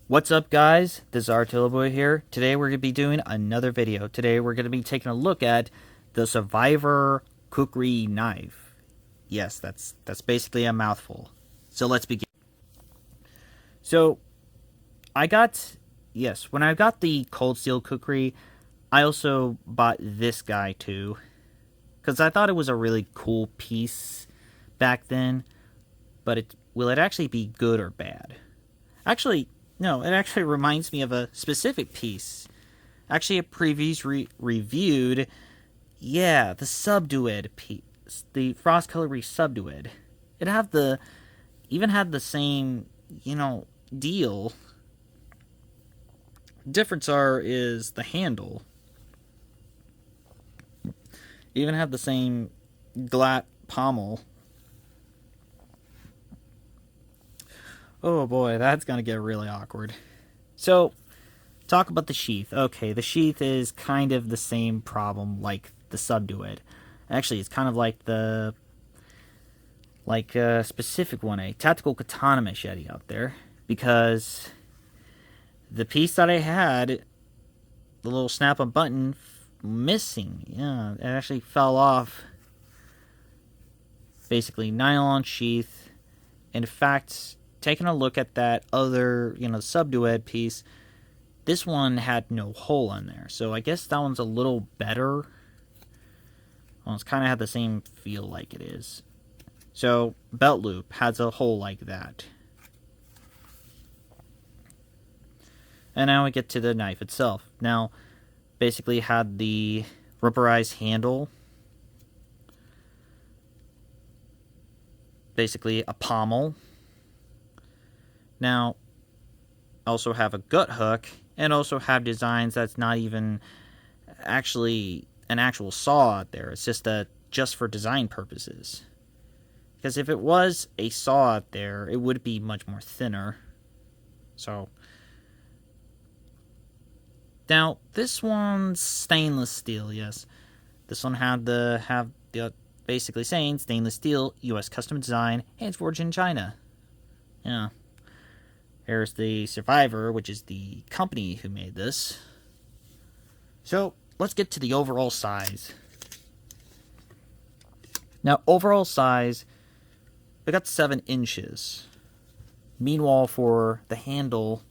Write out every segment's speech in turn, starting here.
What's up, guys? This is Artilla Boy here. Today we're going to be doing another video. Today we're going to be taking a look at the Survivor Kukri knife. Yes, that's basically a mouthful. So let's begin. So when I got the Cold Steel Kukri, I also bought this guy too, because I thought it was a really cool piece back then. But will it actually be good or bad? Actually, no, it actually reminds me of a specific piece. Actually, a previous reviewed, the Subdued piece, the Frost Cutlery Subdued. It even had the same, deal. Difference is the handle. Even had the same glatt pommel. Oh boy, that's gonna get really awkward. So, talk about the sheath. Okay, the sheath is kind of the same problem like the Subdued. Actually, it's kind of like a specific one, a tactical katana machete out there, because the piece that I had, the little snap-on button, missing. Yeah, it actually fell off. Basically, nylon sheath. In fact, taking a look at that other, Subdued piece, this one had no hole in there. So I guess that one's a little better. Well, it's kind of had the same feel like it is. So, belt loop has a hole like that. And now we get to the knife itself. Now, basically had the rubberized handle. Basically a pommel. Now, also have a gut hook, and also have designs that's not even actually an actual saw out there. It's just for design purposes. Because if it was a saw out there, it would be much more thinner. So, now this one's stainless steel. Yes, this one have the basically saying stainless steel, U.S. custom design, and it's forged in China. Yeah. Here's the Survivor, which is the company who made this. So, let's get to the overall size. Now, overall size, we got 7 inches. Meanwhile, for the handle,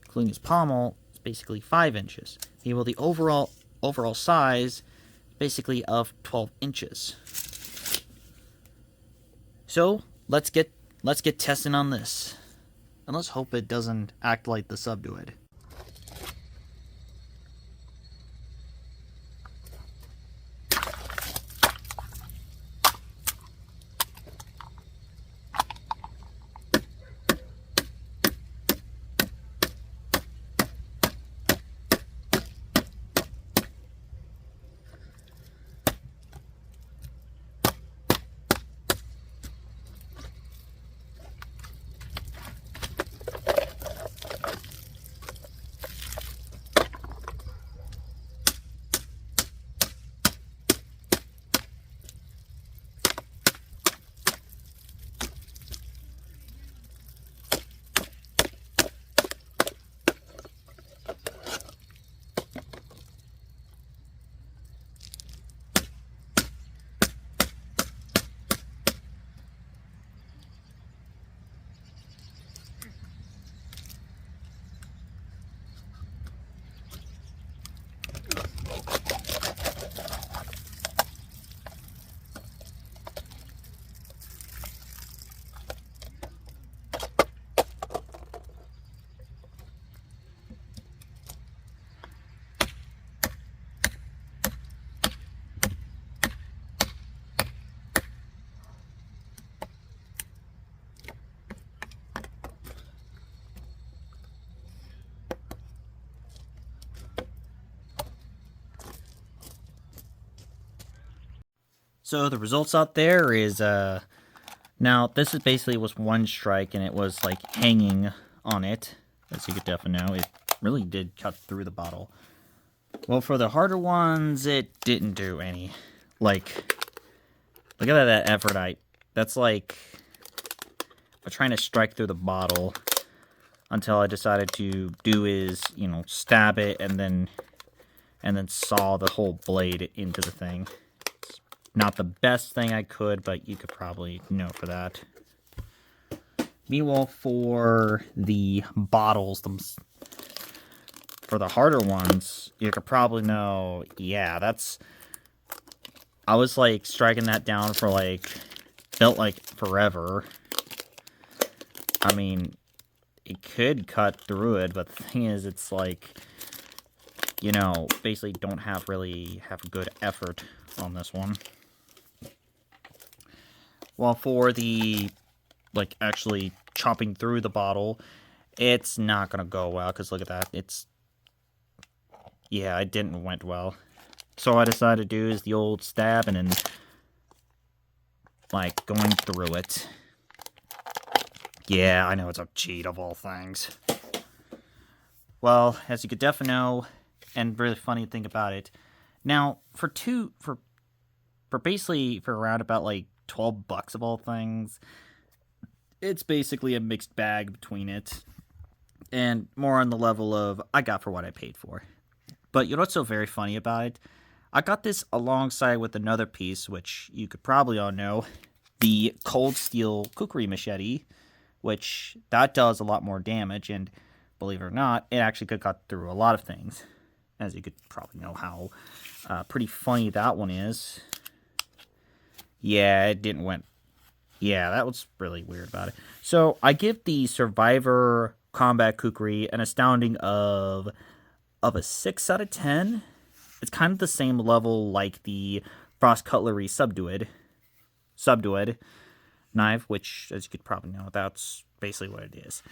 including its pommel, it's basically 5 inches. Meanwhile, the overall size, basically of 12 inches. So, let's get testing on this. And let's hope it doesn't act like the Subdued. So the results out there is, now this is basically was one strike and it was like hanging on it. As you could definitely know, it really did cut through the bottle. Well, for the harder ones, it didn't do any. Like, look at that effort. That's like, I'm trying to strike through the bottle. until I decided to do is, you know, stab it and then saw the whole blade into the thing. It's not the best thing I could, but you could probably know for that. Meanwhile, for the bottles, for the harder ones, you could probably know, yeah, that's... I was, like, striking that down for, like, felt like forever. I mean, it could cut through it, but the thing is, it's like, you know, basically don't really have good effort on this one. While for the, like, actually chopping through the bottle, it's not gonna go well, because look at that, yeah, it didn't went well. So I decided to do is the old stab and then, like, going through it. Yeah, I know it's a cheat of all things. Well, as you could definitely know, and really funny thing about it, now for basically for around about like $12 of all things, it's basically a mixed bag between it, and more on the level of I got for what I paid for. But you know what's so very funny about it? I got this alongside with another piece, which you could probably all know, the cold steel kukri machete, which that does a lot more damage, and believe it or not, it actually could cut through a lot of things, as you could probably know how pretty funny that one is. Yeah, it didn't went. Yeah, that was really weird about it. So I give the Survivor Combat Kukri an astounding of a 6 out of 10. It's kind of the same level like the Frost Cutlery Subdued knife, which, as you could probably know, that's basically what it is.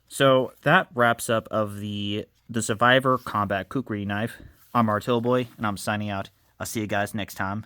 So that wraps up of the Survivor Combat Kukri knife. I'm Artillboy, and I'm signing out. I'll see you guys next time.